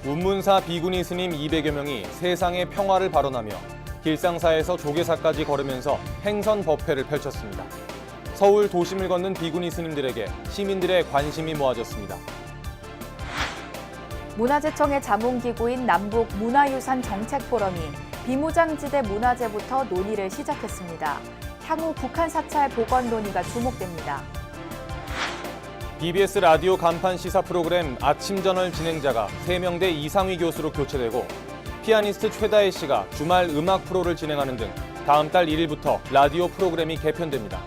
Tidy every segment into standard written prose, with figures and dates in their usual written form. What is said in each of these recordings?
운문사 비구니 스님 200여 명이 세상의 평화를 발언하며 길상사에서 조계사까지 걸으면서 행선 법회를 펼쳤습니다. 서울 도심을 걷는 비구니 스님들에게 시민들의 관심이 모아졌습니다. 문화재청의 자문기구인 남북문화유산 정책포럼이 비무장지대 문화재부터 논의를 시작했습니다. 향후 북한 사찰 복원 논의가 주목됩니다. BBS 라디오 간판 시사 프로그램 아침저널 진행자가 세명대 이상위 교수로 교체되고 피아니스트 최다혜 씨가 주말 음악 프로를 진행하는 등 다음 달 1일부터 라디오 프로그램이 개편됩니다.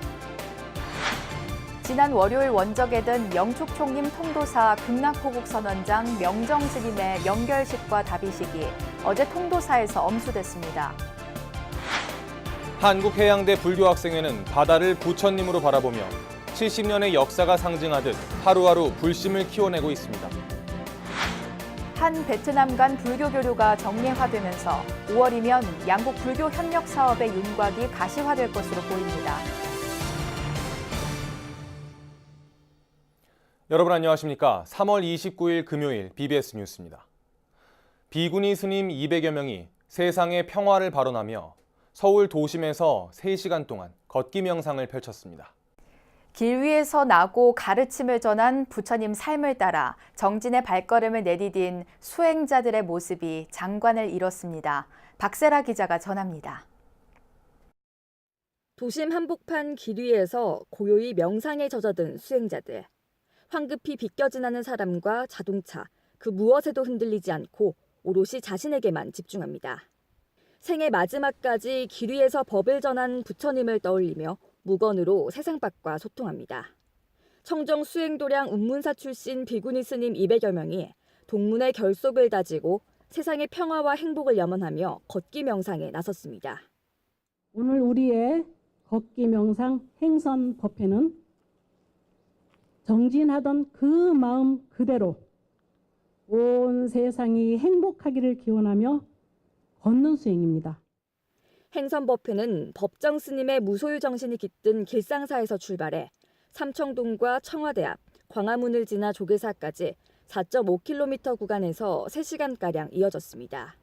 지난 월요일 원적에 든 영축총림 통도사 극락호국선원장 명정스님의 연결식과 답의식이 어제 통도사에서 엄수됐습니다. 한국해양대 불교학생회는 바다를 부처님으로 바라보며 70년의 역사가 상징하듯 하루하루 불심을 키워내고 있습니다. 한 베트남 간 불교 교류가 정례화되면서 5월이면 양국 불교 협력 사업의 윤곽이 가시화될 것으로 보입니다. 여러분 안녕하십니까? 3월 29일 금요일 BBS 뉴스입니다. 비구니 스님 200여 명이 세상의 평화를 발언하며 서울 도심에서 3시간 동안 걷기 명상을 펼쳤습니다. 길 위에서 나고 가르침을 전한 부처님 삶을 따라 정진의 발걸음을 내디딘 수행자들의 모습이 장관을 이뤘습니다. 박세라 기자가 전합니다. 도심 한복판 길 위에서 고요히 명상에 젖어든 수행자들. 황급히 비껴 지나는 사람과 자동차, 그 무엇에도 흔들리지 않고 오롯이 자신에게만 집중합니다. 생애 마지막까지 길 위에서 법을 전한 부처님을 떠올리며 무건으로 세상밖과 소통합니다. 청정 수행도량 운문사 출신 비구니 스님 200여 명이 동문의 결속을 다지고 세상의 평화와 행복을 염원하며 걷기 명상에 나섰습니다. 오늘 우리의 걷기 명상 행선 법회는 정진하던 그 마음 그대로 온 세상이 행복하기를 기원하며 걷는 수행입니다. 행선법회는 법정 스님의 무소유 정신이 깃든 길상사에서 출발해 삼청동과 청와대 앞, 광화문을 지나 조계사까지 4.5km 구간에서 3시간가량 이어졌습니다.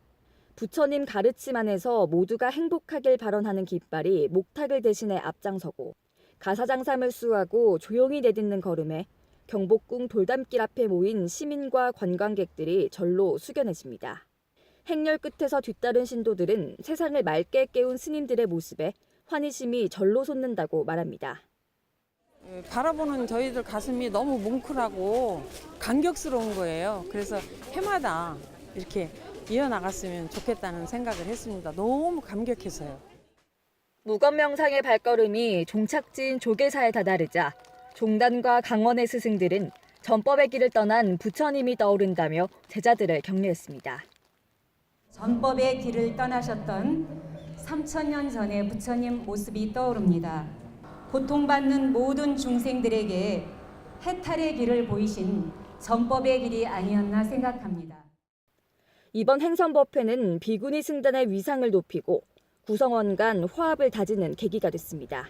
부처님 가르침 안에서 모두가 행복하길 발언하는 깃발이 목탁을 대신해 앞장서고 가사장삼을 수하고 조용히 내딛는 걸음에 경복궁 돌담길 앞에 모인 시민과 관광객들이 절로 숙연해집니다. 행렬 끝에서 뒤따른 신도들은 세상을 맑게 깨운 스님들의 모습에 환희심이 절로 솟는다고 말합니다. 바라보는 저희들 가슴이 너무 뭉클하고 감격스러운 거예요. 그래서 해마다 이렇게 이어나갔으면 좋겠다는 생각을 했습니다. 너무 감격해서요. 무건명상의 발걸음이 종착지인 조계사에 다다르자 종단과 강원의 스승들은 전법의 길을 떠난 부처님이 떠오른다며 제자들을 격려했습니다. 전법의 길을 떠나셨던 3000년 전의 부처님 모습이 떠오릅니다. 고통받는 모든 중생들에게 해탈의 길을 보이신 전법의 길이 아니었나 생각합니다. 이번 행선법회는 비구니 승단의 위상을 높이고 구성원 간 화합을 다지는 계기가 됐습니다.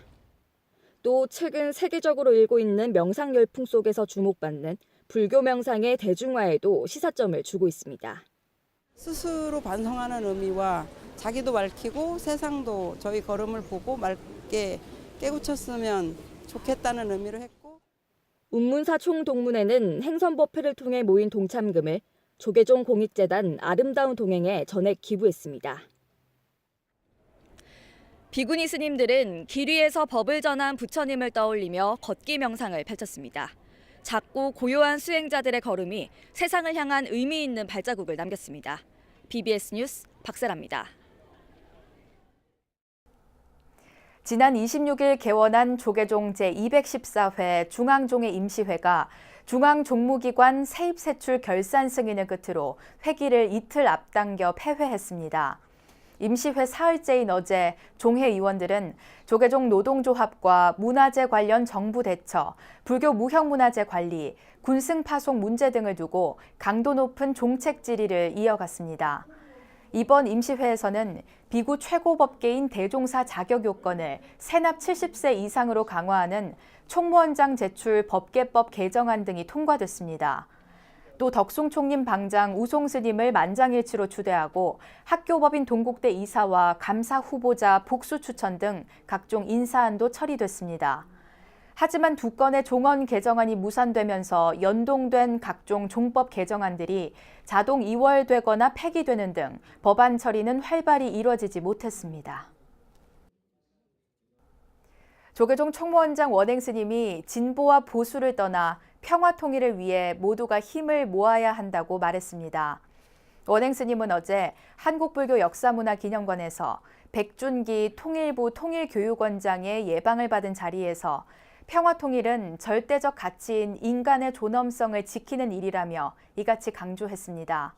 또 최근 세계적으로 일고 있는 명상 열풍 속에서 주목받는 불교 명상의 대중화에도 시사점을 주고 있습니다. 스스로 반성하는 의미와 자기도 밝히고 세상도 저희 걸음을 보고 맑게 깨우쳤으면 좋겠다는 의미로 했고, 운문사 총동문회는 행선법회를 통해 모인 동참금을 조계종 공익재단 아름다운 동행에 전액 기부했습니다. 비구니 스님들은 길 위에서 법을 전한 부처님을 떠올리며 걷기 명상을 펼쳤습니다. 작고 고요한 수행자들의 걸음이 세상을 향한 의미 있는 발자국을 남겼습니다. BBS 뉴스 박세라입니다. 지난 26일 개원한 조계종 제214회 중앙종회 임시회가 중앙종무기관 세입세출 결산 승인을 끝으로 회기를 이틀 앞당겨 폐회했습니다. 임시회 사흘째인 어제 종회 의원들은 조계종 노동조합과 문화재 관련 정부 대처, 불교 무형문화재 관리, 군승 파송 문제 등을 두고 강도 높은 종책 질의를 이어갔습니다. 이번 임시회에서는 비구 최고법계인 대종사 자격 요건을 세납 70세 이상으로 강화하는 총무원장 제출 법계법 개정안 등이 통과됐습니다. 또 덕숭총림 방장 우송스님을 만장일치로 추대하고 학교법인 동국대 이사와 감사 후보자 복수 추천 등 각종 인사안도 처리됐습니다. 하지만 두 건의 종언 개정안이 무산되면서 연동된 각종 종법 개정안들이 자동 이월되거나 폐기되는 등 법안 처리는 활발히 이뤄지지 못했습니다. 조계종 총무원장 원행 스님이 진보와 보수를 떠나 평화 통일을 위해 모두가 힘을 모아야 한다고 말했습니다. 원행 스님은 어제 한국불교 역사문화기념관에서 백준기 통일부 통일교육원장의 예방을 받은 자리에서 평화 통일은 절대적 가치인 인간의 존엄성을 지키는 일이라며 이같이 강조했습니다.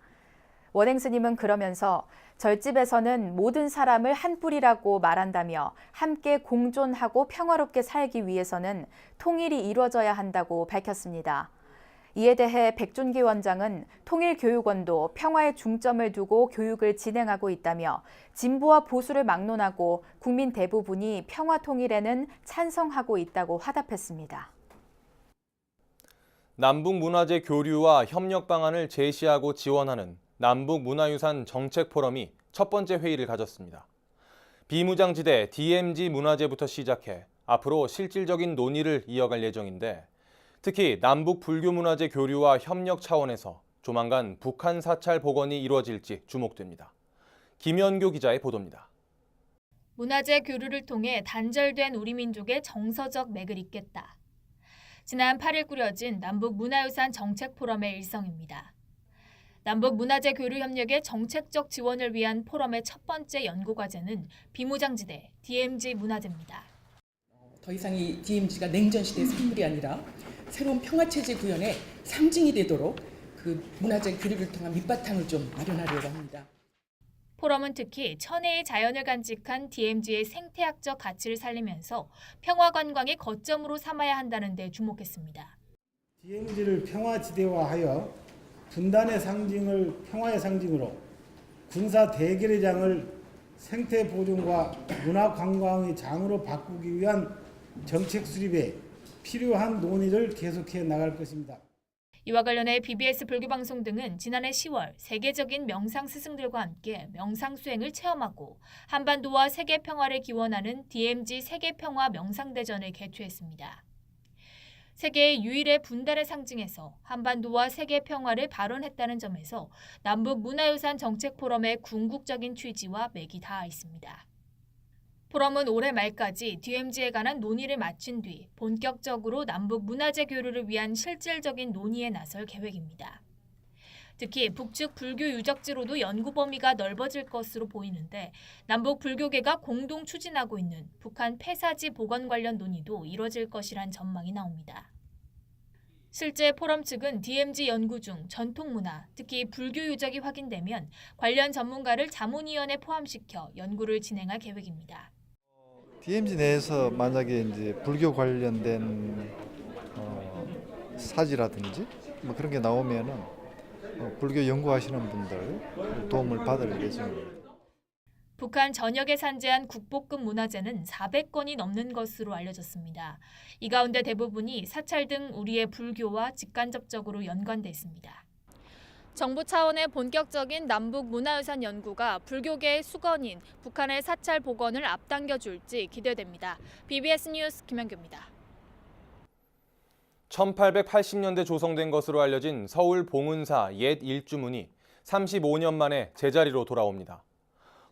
원행 스님은 그러면서 절집에서는 모든 사람을 한 뿌리라고 말한다며 함께 공존하고 평화롭게 살기 위해서는 통일이 이루어져야 한다고 밝혔습니다. 이에 대해 백준기 원장은 통일교육원도 평화에 중점을 두고 교육을 진행하고 있다며 진보와 보수를 막론하고 국민 대부분이 평화 통일에는 찬성하고 있다고 화답했습니다. 남북문화재 교류와 협력 방안을 제시하고 지원하는 남북문화유산 정책포럼이 첫 번째 회의를 가졌습니다. 비무장지대 DMZ 문화재부터 시작해 앞으로 실질적인 논의를 이어갈 예정인데 특히 남북 불교문화재 교류와 협력 차원에서 조만간 북한 사찰 복원이 이루어질지 주목됩니다. 김연교 기자의 보도입니다. 문화재 교류를 통해 단절된 우리 민족의 정서적 맥을 잇겠다. 지난 8일 꾸려진 남북문화유산 정책포럼의 일성입니다. 남북문화재 교류 협력의 정책적 지원을 위한 포럼의 첫 번째 연구과제는 비무장지대 DMZ 문화재입니다. 더 이상 이 DMZ가 냉전시대의 산물이 아니라 새로운 평화체제 구현의 상징이 되도록 그 문화재 교류를 통한 밑바탕을 좀 마련하려고 합니다. 포럼은 특히 천혜의 자연을 간직한 DMZ의 생태학적 가치를 살리면서 평화관광의 거점으로 삼아야 한다는 데 주목했습니다. DMZ를 평화지대화하여 분단의 상징을 평화의 상징으로, 군사 대결의 장을 생태 보존과 문화 관광의 장으로 바꾸기 위한 정책 수립에 필요한 논의를 계속해 나갈 것입니다. 이와 관련해 BBS 불교방송 등은 지난해 10월 세계적인 명상 스승들과 함께 명상 수행을 체험하고 한반도와 세계 평화를 기원하는 DMZ 세계평화 명상대전을 개최했습니다. 세계의 유일의 분단의 상징에서 한반도와 세계 평화를 발언했다는 점에서 남북문화유산 정책포럼의 궁극적인 취지와 맥이 닿아 있습니다. 포럼은 올해 말까지 DMZ에 관한 논의를 마친 뒤 본격적으로 남북문화재 교류를 위한 실질적인 논의에 나설 계획입니다. 특히 북측 불교 유적지로도 연구 범위가 넓어질 것으로 보이는데 남북 불교계가 공동 추진하고 있는 북한 폐사지 복원 관련 논의도 이뤄질 것이란 전망이 나옵니다. 실제 포럼 측은 DMZ 연구 중 전통문화, 특히 불교 유적이 확인되면 관련 전문가를 자문위원회에 포함시켜 연구를 진행할 계획입니다. DMZ 내에서 만약에 이제 불교 관련된 사지라든지 뭐 그런 게 나오면은 불교 연구하시는 분들 도움을 받을 예정입니다. 북한 전역에 산재한 국보급 문화재는 400건이 넘는 것으로 알려졌습니다. 이 가운데 대부분이 사찰 등 우리의 불교와 직간접적으로 연관돼 있습니다. 정부 차원의 본격적인 남북 문화유산 연구가 불교계의 수건인 북한의 사찰 복원을 앞당겨줄지 기대됩니다. BBS 뉴스 김연규입니다. 1880년대 조성된 것으로 알려진 서울 봉은사 옛 일주문이 35년 만에 제자리로 돌아옵니다.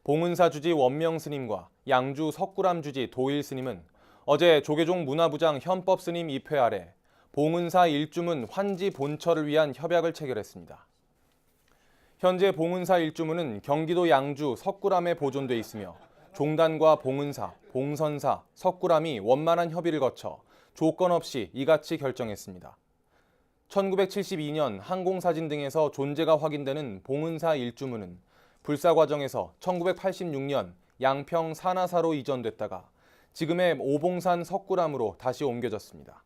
봉은사 주지 원명 스님과 양주 석굴암 주지 도일 스님은 어제 조계종 문화부장 현법 스님 입회 아래 봉은사 일주문 환지 본처를 위한 협약을 체결했습니다. 현재 봉은사 일주문은 경기도 양주 석굴암에 보존돼 있으며 종단과 봉은사, 봉선사, 석굴암이 원만한 협의를 거쳐 조건 없이 이같이 결정했습니다. 1972년 항공사진 등에서 존재가 확인되는 봉은사 일주문은 불사 과정에서 1986년 양평 산하사로 이전됐다가 지금의 오봉산 석굴암으로 다시 옮겨졌습니다.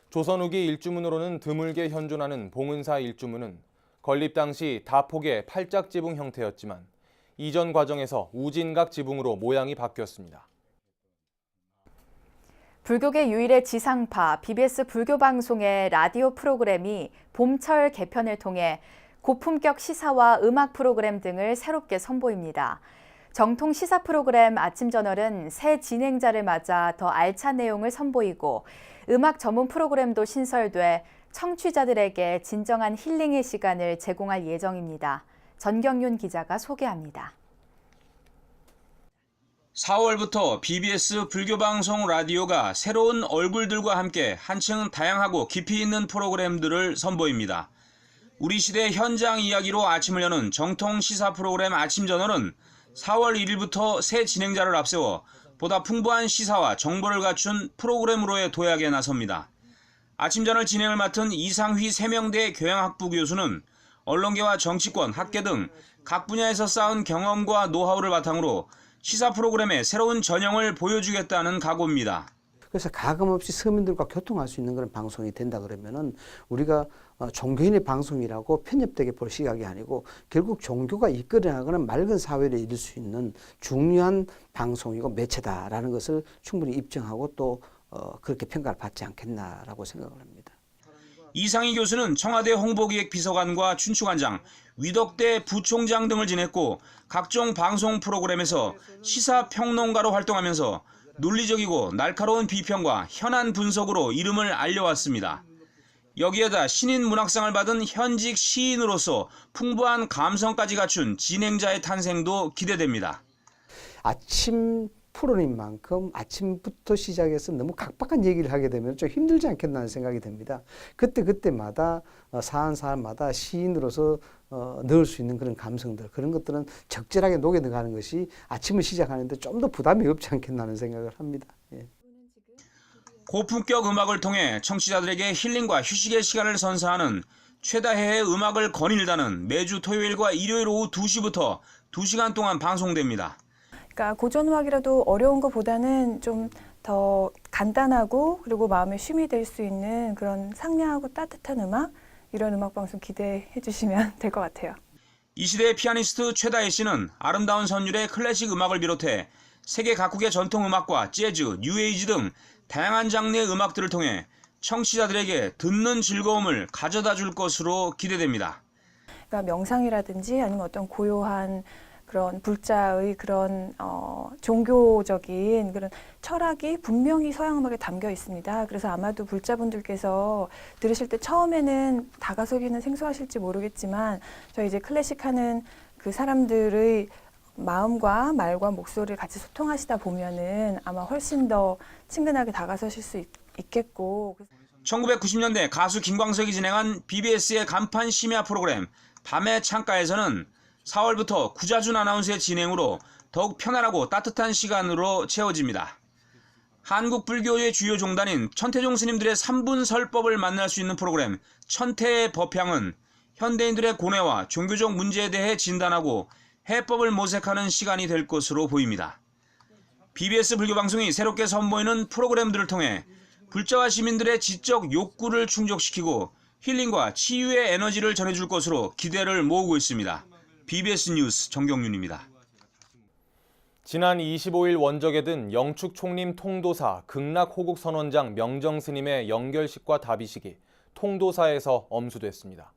조선 후기 일주문으로는 드물게 현존하는 봉은사 일주문은 건립 당시 다폭의 팔짝 지붕 형태였지만 이전 과정에서 우진각 지붕으로 모양이 바뀌었습니다. 불교계 유일의 지상파 BBS 불교방송의 라디오 프로그램이 봄철 개편을 통해 고품격 시사와 음악 프로그램 등을 새롭게 선보입니다. 정통 시사 프로그램 아침저널은 새 진행자를 맞아 더 알찬 내용을 선보이고 음악 전문 프로그램도 신설돼 청취자들에게 진정한 힐링의 시간을 제공할 예정입니다. 전경윤 기자가 소개합니다. 4월부터 BBS 불교방송 라디오가 새로운 얼굴들과 함께 한층 다양하고 깊이 있는 프로그램들을 선보입니다. 우리 시대 현장 이야기로 아침을 여는 정통 시사 프로그램 아침저널은 4월 1일부터 새 진행자를 앞세워 보다 풍부한 시사와 정보를 갖춘 프로그램으로의 도약에 나섭니다. 아침저널 진행을 맡은 이상휘 세명대 교양학부 교수는 언론계와 정치권, 학계 등 각 분야에서 쌓은 경험과 노하우를 바탕으로 시사 프로그램의 새로운 전형을 보여주겠다는 각오입니다. 그래서 가감없이 서민들과 교통할 수 있는 그런 방송이 된다 그러면은 우리가 종교인의 방송이라고 편협되게 볼 시각이 아니고 결국 종교가 이끌어나가는 맑은 사회를 이룰 수 있는 중요한 방송이고 매체다라는 것을 충분히 입증하고 또 그렇게 평가를 받지 않겠나라고 생각을 합니다. 이상희 교수는 청와대 홍보기획비서관과 춘추관장, 위덕대 부총장 등을 지냈고 각종 방송 프로그램에서 시사평론가로 활동하면서 논리적이고 날카로운 비평과 현안 분석으로 이름을 알려왔습니다. 여기에다 신인 문학상을 받은 현직 시인으로서 풍부한 감성까지 갖춘 진행자의 탄생도 기대됩니다. 아침 프로인 만큼 아침부터 시작해서 너무 각박한 얘기를 하게 되면 좀 힘들지 않겠나 하는 생각이 듭니다. 그때마다 사안마다 시인으로서 넣을 수 있는 그런 감성들, 그런 것들은 적절하게 녹여나가는 것이 아침을 시작하는데 좀 더 부담이 없지 않겠나 하는 생각을 합니다. 예. 고품격 음악을 통해 청취자들에게 힐링과 휴식의 시간을 선사하는 최다혜의 음악을 거닐다는 매주 토요일과 일요일 오후 2시부터 2시간 동안 방송됩니다. 그러니까 고전음악이라도 어려운 것보다는 좀 더 간단하고 그리고 마음에 쉼이 될 수 있는 그런 상냥하고 따뜻한 음악, 이런 음악 방송 기대해 주시면 될 것 같아요. 이 시대의 피아니스트 최다혜 씨는 아름다운 선율의 클래식 음악을 비롯해 세계 각국의 전통 음악과 재즈, 뉴에이지 등 다양한 장르의 음악들을 통해 청취자들에게 듣는 즐거움을 가져다 줄 것으로 기대됩니다. 그러니까 명상이라든지 아니면 어떤 고요한 그런 불자의 그런 종교적인 그런 철학이 분명히 서양 음악에 담겨 있습니다. 그래서 아마도 불자분들께서 들으실 때 처음에는 다가서기는 생소하실지 모르겠지만 저희 이제 클래식 하는 그 사람들의 마음과 말과 목소리를 같이 소통하시다 보면은 아마 훨씬 더 친근하게 다가서실 수 있겠고. 1990년대 가수 김광석이 진행한 BBS의 간판 심야 프로그램 밤의 창가에서는 4월부터 구자준 아나운서의 진행으로 더욱 편안하고 따뜻한 시간으로 채워집니다. 한국 불교의 주요 종단인 천태종 스님들의 3분 설법을 만날 수 있는 프로그램 천태의 법향은 현대인들의 고뇌와 종교적 문제에 대해 진단하고 해법을 모색하는 시간이 될 것으로 보입니다. BBS 불교방송이 새롭게 선보이는 프로그램들을 통해 불자와 시민들의 지적 욕구를 충족시키고 힐링과 치유의 에너지를 전해줄 것으로 기대를 모으고 있습니다. BBS 뉴스 정경윤입니다. 지난 25일 원적에 든 영축 총림 통도사 극락호국 선원장 명정 스님의 영결식과 답의식이 통도사에서 엄수됐습니다.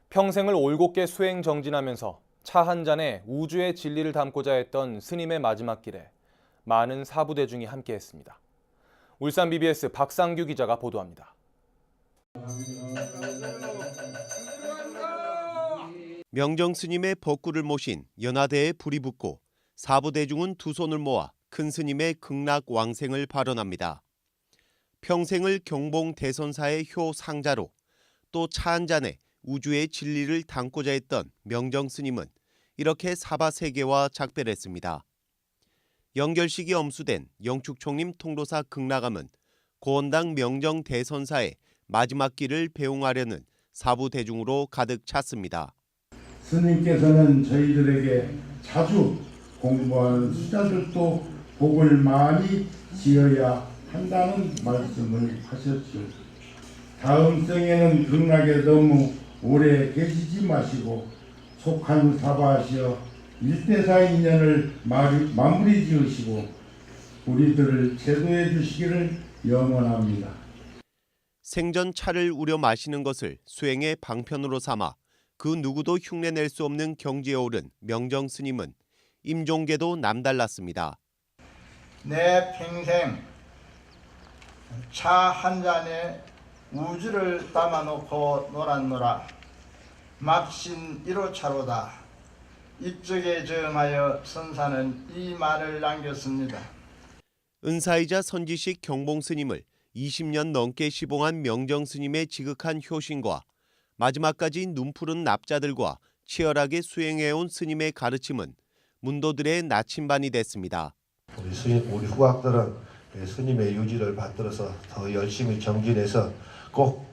평생을 올곧게 수행 정진하면서 차 한 잔에 우주의 진리를 담고자 했던 스님의 마지막 길에 많은 사부대중이 함께했습니다. 울산 BBS 박상규 기자가 보도합니다. 명정 스님의 법구를 모신 연화대에 불이 붙고 사부대중은 두 손을 모아 큰 스님의 극락 왕생을 발언합니다. 평생을 경봉 대선사의 효 상자로 또 차 한 잔에 우주의 진리를 담고자 했던 명정 스님은 이렇게 사바세계와 작별했습니다. 영결식이 엄수된 영축 총림 통도사 극락암은 고원당 명정 대선사의 마지막 길을 배웅하려는 사부대중으로 가득 찼습니다. 스님께서는 저희들에게 자주 공부하는 수자들도 복을 많이 지어야 한다는 말씀을 하셨죠. 다음 생에는 극락에 너무 오래 계시지 마시고 속한 사바하시어 일대사 인연을 마무리 지으시고 우리들을 제도해 주시기를 염원합니다. 생전 차를 우려 마시는 것을 수행의 방편으로 삼아 그 누구도 흉내낼 수 없는 경지에 오른 명정 스님은 임종계도 남달랐습니다. 내 평생 차 한 잔에 우주를 담아놓고 놀았노라. 막신 1호차로다. 입적에 정하여 선사는 이 말을 남겼습니다. 은사이자 선지식 경봉 스님을 20년 넘게 시봉한 명정 스님의 지극한 효신과 마지막까지 눈푸른 납자들과 치열하게 수행해온 스님의 가르침은 문도들의 나침반이 됐습니다. 우리 후학들은 스님의 유지를 받들어서 더 열심히 정진해서 꼭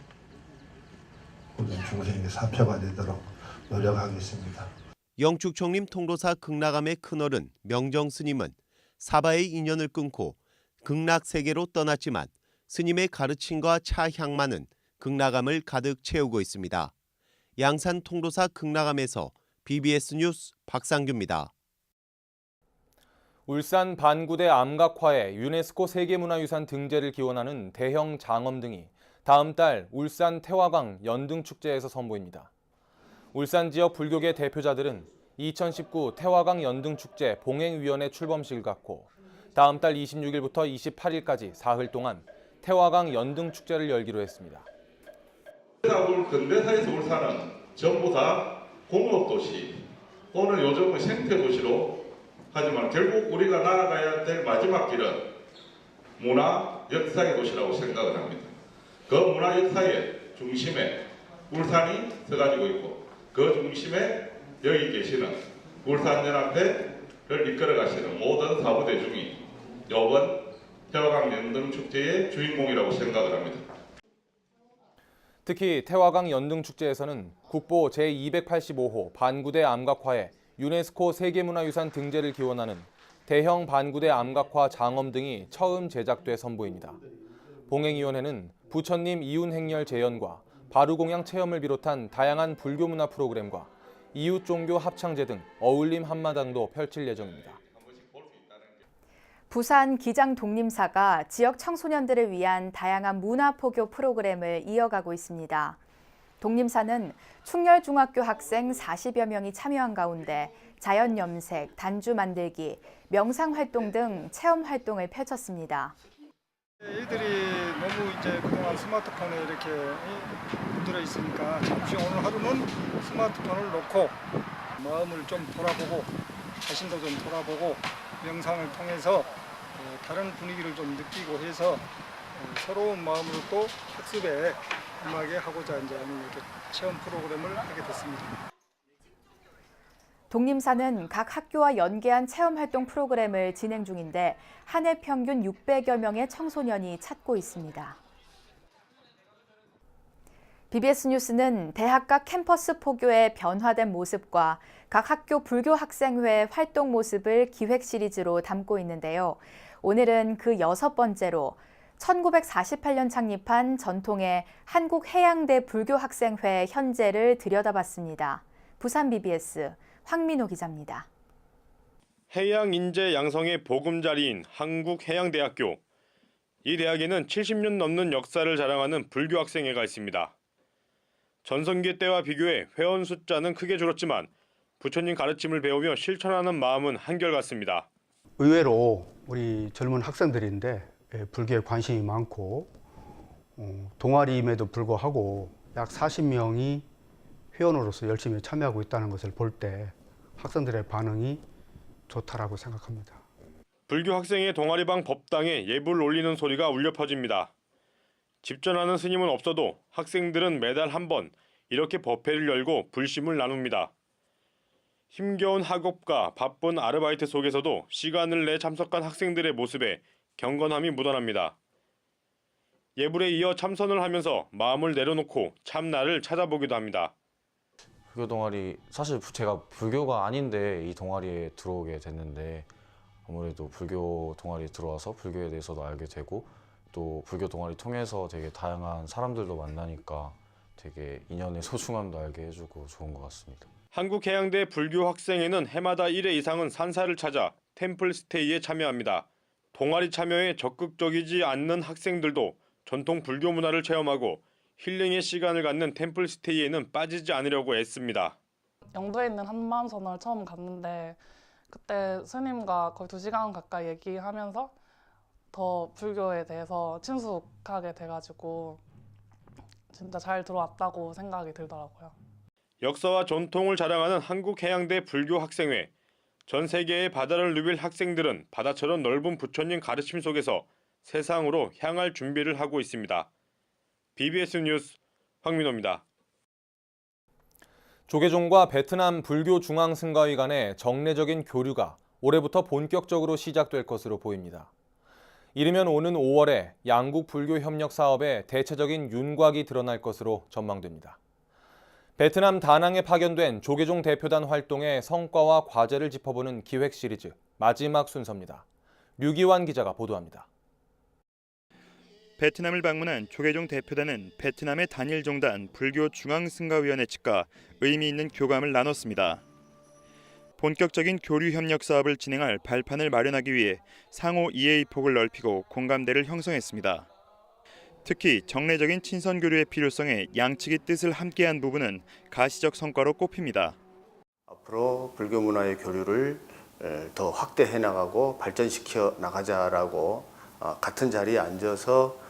우리 중생의 사표가 되도록 노력하겠습니다. 영축청림 통도사 극락암의 큰어른 명정 스님은 사바의 인연을 끊고 극락 세계로 떠났지만 스님의 가르침과 차 향만은 극락암을 가득 채우고 있습니다. 양산 통도사 극락암에서 BBS 뉴스 박상규입니다. 울산 반구대 암각화에 유네스코 세계문화유산 등재를 기원하는 대형 장엄 등이 다음 달 울산 태화강 연등축제에서 선보입니다. 울산 지역 불교계 대표자들은 2019 태화강 연등축제 봉행위원회 출범식을 갖고 다음 달 26일부터 28일까지 사흘 동안 태화강 연등축제를 열기로 했습니다. 근대사에서 울산은 전부 다 공업도시 또는 요즘은 생태도시로 하지만 결국 우리가 나아가야 될 마지막 길은 문화, 역사의 도시라고 생각을 합니다. 그 문화 역사의 중심에 울산이 서가지고 있고 그 중심에 여기 계시는 울산연합회를 이끌어 가시는 모든 사부대중이 이번 태화강 연등축제의 주인공이라고 생각을 합니다. 특히 태화강 연등축제에서는 국보 제285호 반구대 암각화에 유네스코 세계문화유산 등재를 기원하는 대형 반구대 암각화 장엄 등이 처음 제작돼 선보입니다. 봉행위원회는 부처님 이윤행렬 재연과 바루공양 체험을 비롯한 다양한 불교문화 프로그램과 이웃종교 합창제 등 어울림 한마당도 펼칠 예정입니다. 부산 기장독림사가 지역 청소년들을 위한 다양한 문화포교 프로그램을 이어가고 있습니다. 독림사는 충렬중학교 학생 40여 명이 참여한 가운데 자연염색, 단주 만들기, 명상활동 등 체험활동을 펼쳤습니다. 애들이 너무 이제 그동안 스마트폰에 이렇게 물들어 있으니까 잠시 오늘 하루는 스마트폰을 놓고 마음을 좀 돌아보고 자신도 좀 돌아보고 명상을 통해서 다른 분위기를 좀 느끼고 해서 새로운 마음으로 또 학습에 임하게 하고자 이제 이렇게 체험 프로그램을 하게 됐습니다. 독림사는 각 학교와 연계한 체험활동 프로그램을 진행 중인데 한 해 평균 600여 명의 청소년이 찾고 있습니다. BBS 뉴스는 대학가 캠퍼스 포교의 변화된 모습과 각 학교 불교학생회 활동 모습을 기획 시리즈로 담고 있는데요. 오늘은 그 6번째로 1948년 창립한 전통의 한국해양대 불교학생회 현재를 들여다봤습니다. 부산 BBS 황민호 기자입니다. 해양 인재 양성의 보금자리인 한국해양대학교. 이 대학에는 70년 넘는 역사를 자랑하는 불교학생회가 있습니다. 전성기 때와 비교해 회원 숫자는 크게 줄었지만 부처님 가르침을 배우며 실천하는 마음은 한결같습니다. 의외로 우리 젊은 학생들인데 불교에 관심이 많고 동아리임에도 불구하고 약 40명이 회원으로서 열심히 참여하고 있다는 것을 볼 때 학생들의 반응이 좋다라고 생각합니다. 불교 학생의 동아리방 법당에 예불 올리는 소리가 울려 퍼집니다. 집전하는 스님은 없어도 학생들은 매달 한 번 이렇게 법회를 열고 불심을 나눕니다. 힘겨운 학업과 바쁜 아르바이트 속에서도 시간을 내 참석한 학생들의 모습에 경건함이 묻어납니다. 예불에 이어 참선을 하면서 마음을 내려놓고 참나를 찾아보기도 합니다. 불교 동아리, 사실 제가 불교가 아닌데 이 동아리에 들어오게 됐는데 아무래도 불교 동아리에 들어와서 불교에 대해서도 알게 되고 또 불교 동아리 통해서 되게 다양한 사람들도 만나니까 되게 인연의 소중함도 알게 해주고 좋은 것 같습니다. 한국해양대 불교학생회는 해마다 1회 이상은 산사를 찾아 템플 스테이에 참여합니다. 동아리 참여에 적극적이지 않는 학생들도 전통 불교 문화를 체험하고 힐링의 시간을 갖는 템플스테이에는 빠지지 않으려고 애씁니다. 영도에 있는 한마음선을 처음 갔는데 그때 스님과 거의 2시간 가까이 얘기하면서 더 불교에 대해서 친숙하게 돼가지고 진짜 잘 들어왔다고 생각이 들더라고요. 역사와 전통을 자랑하는 한국해양대 불교학생회. 전 세계의 바다를 누빌 학생들은 바다처럼 넓은 부처님 가르침 속에서 세상으로 향할 준비를 하고 있습니다. BBS 뉴스 황민호입니다. 조계종과 베트남 불교 중앙승가위 간의 정례적인 교류가 올해부터 본격적으로 시작될 것으로 보입니다. 이르면 오는 5월에 양국 불교 협력 사업에 대체적인 윤곽이 드러날 것으로 전망됩니다. 베트남 다낭에 파견된 조계종 대표단 활동의 성과와 과제를 짚어보는 기획 시리즈 마지막 순서입니다. 류기환 기자가 보도합니다. 베트남을 방문한 조계종 대표단은 베트남의 단일종단 불교 중앙승가위원회 측과 의미 있는 교감을 나눴습니다. 본격적인 교류 협력 사업을 진행할 발판을 마련하기 위해 상호 이해의 폭을 넓히고 공감대를 형성했습니다. 특히 정례적인 친선 교류의 필요성에 양측의 뜻을 함께한 부분은 가시적 성과로 꼽힙니다. 앞으로 불교 문화의 교류를 더 확대해 나가고 발전시켜 나가자라고 같은 자리에 앉아서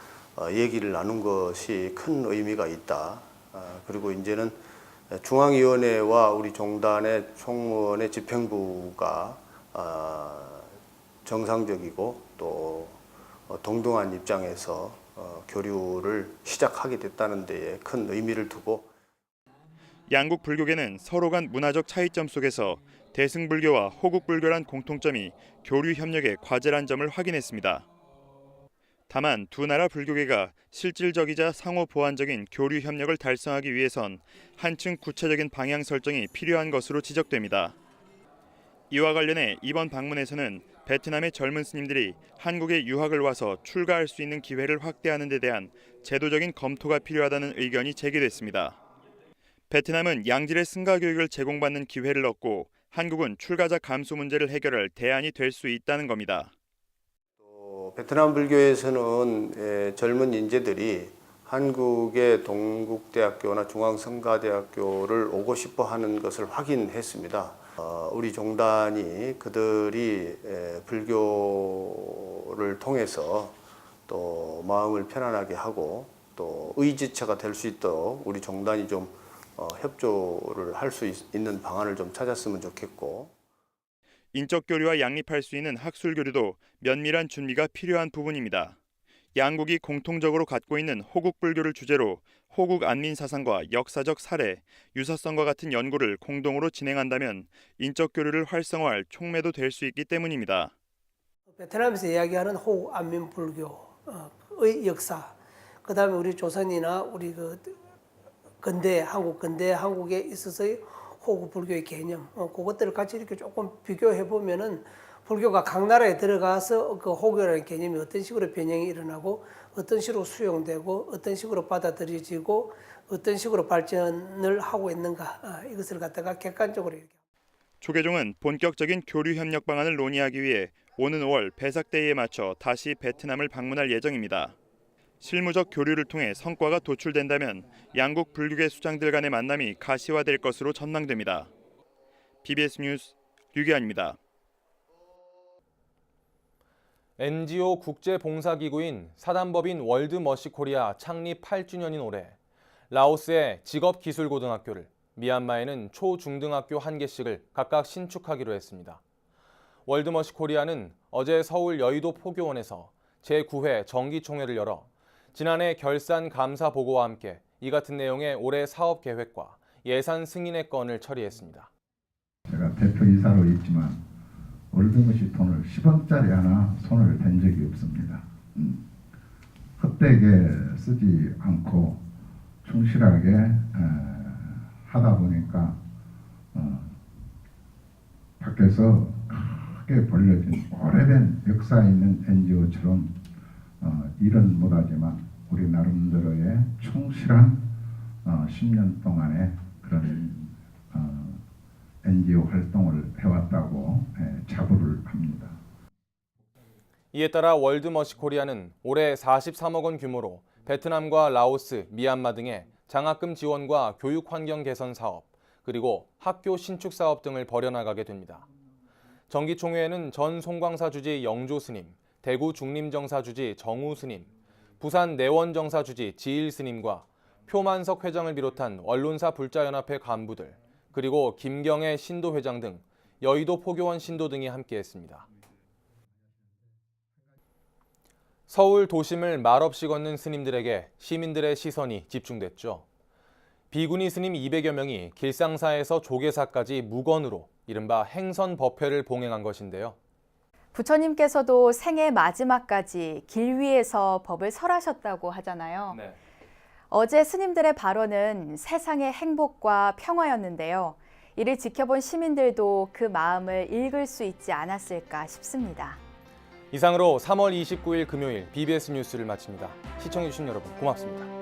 얘기를 나눈 것이 큰 의미가 있다. 그리고 이제는 중앙위원회와 우리 종단의 총무원의 집행부가 정상적이고 또 동등한 입장에서 교류를 시작하게 됐다는 데에 큰 의미를 두고 양국 불교계는 서로 간 문화적 차이점 속에서 대승불교와 호국불교란 공통점이 교류 협력의 과제란 점을 확인했습니다. 다만 두 나라 불교계가 실질적이자 상호 보완적인 교류 협력을 달성하기 위해선 한층 구체적인 방향 설정이 필요한 것으로 지적됩니다. 이와 관련해 이번 방문에서는 베트남의 젊은 스님들이 한국에 유학을 와서 출가할 수 있는 기회를 확대하는 데 대한 제도적인 검토가 필요하다는 의견이 제기됐습니다. 베트남은 양질의 승가 교육을 제공받는 기회를 얻고 한국은 출가자 감수 문제를 해결할 대안이 될 수 있다는 겁니다. 베트남 불교에서는 젊은 인재들이 한국의 동국대학교나 중앙성가대학교를 오고 싶어 하는 것을 확인했습니다. 우리 종단이 그들이 불교를 통해서 또 마음을 편안하게 하고 또 의지처가 될 수 있도록 우리 종단이 좀 협조를 할 수 있는 방안을 좀 찾았으면 좋겠고 인적 교류와 양립할 수 있는 학술 교류도 면밀한 준비가 필요한 부분입니다. 양국이 공통적으로 갖고 있는 호국 불교를 주제로 호국 안민 사상과 역사적 사례, 유사성과 같은 연구를 공동으로 진행한다면 인적 교류를 활성화할 촉매도 될 수 있기 때문입니다. 베트남에서 이야기하는 호국 안민 불교의 역사, 그다음에 우리 조선이나 우리 근대 한국에 있어서의 호국 불교의 개념, 그것들을 같이 이렇게 조금 비교해 보면은 불교가 각 나라에 들어가서 그 호교라는 개념이 어떤 식으로 변형이 일어나고 어떤 식으로 수용되고 어떤 식으로 받아들여지고 어떤 식으로 발전을 하고 있는가, 이것을 갖다가 객관적으로 이렇게. 조계종은 본격적인 교류 협력 방안을 논의하기 위해 오는 5월 배삭데이에 맞춰 다시 베트남을 방문할 예정입니다. 실무적 교류를 통해 성과가 도출된다면 양국 불교계 수장들 간의 만남이 가시화될 것으로 전망됩니다. BBS 뉴스 류기환입니다. NGO 국제봉사기구인 사단법인 월드머시코리아 창립 8주년인 올해 라오스의 직업기술고등학교를, 미얀마에는 초중등학교 1개씩을 각각 신축하기로 했습니다. 월드머시코리아는 어제 서울 여의도 포교원에서 제9회 정기총회를 열어 지난해 결산 감사 보고와 함께 이 같은 내용의 올해 사업 계획과 예산 승인의 건을 처리했습니다. 제가 대표이사로 있지만 월드머시 돈을 10원짜리 하나 손을 댄 적이 없습니다. 헛되게 쓰지 않고 충실하게 하다 보니까 밖에서 크게 벌려진 오래된 역사 있는 NGO처럼 일은 못하지만 우리 나름대로의 충실한 10년 동안의 그런 NGO 활동을 해왔다고 자부를 합니다. 이에 따라 월드머시코리아는 올해 43억 원 규모로 베트남과 라오스, 미얀마 등의 장학금 지원과 교육 환경 개선 사업, 그리고 학교 신축 사업 등을 벌여나가게 됩니다. 정기총회에는 전 송광사 주지 영조 스님, 대구 중림정사 주지 정우 스님, 부산 내원정사 주지 지일 스님과 표만석 회장을 비롯한 언론사 불자연합회 간부들, 그리고 김경애 신도 회장 등 여의도 포교원 신도 등이 함께했습니다. 서울 도심을 말없이 걷는 스님들에게 시민들의 시선이 집중됐죠. 비구니 스님 200여 명이 길상사에서 조계사까지 무건으로 이른바 행선 법회를 봉행한 것인데요. 부처님께서도 생애 마지막까지 길 위에서 법을 설하셨다고 하잖아요. 네. 어제 스님들의 발언은 세상의 행복과 평화였는데요. 이를 지켜본 시민들도 그 마음을 읽을 수 있지 않았을까 싶습니다. 이상으로 3월 29일 금요일 BBS 뉴스를 마칩니다. 시청해주신 여러분 고맙습니다.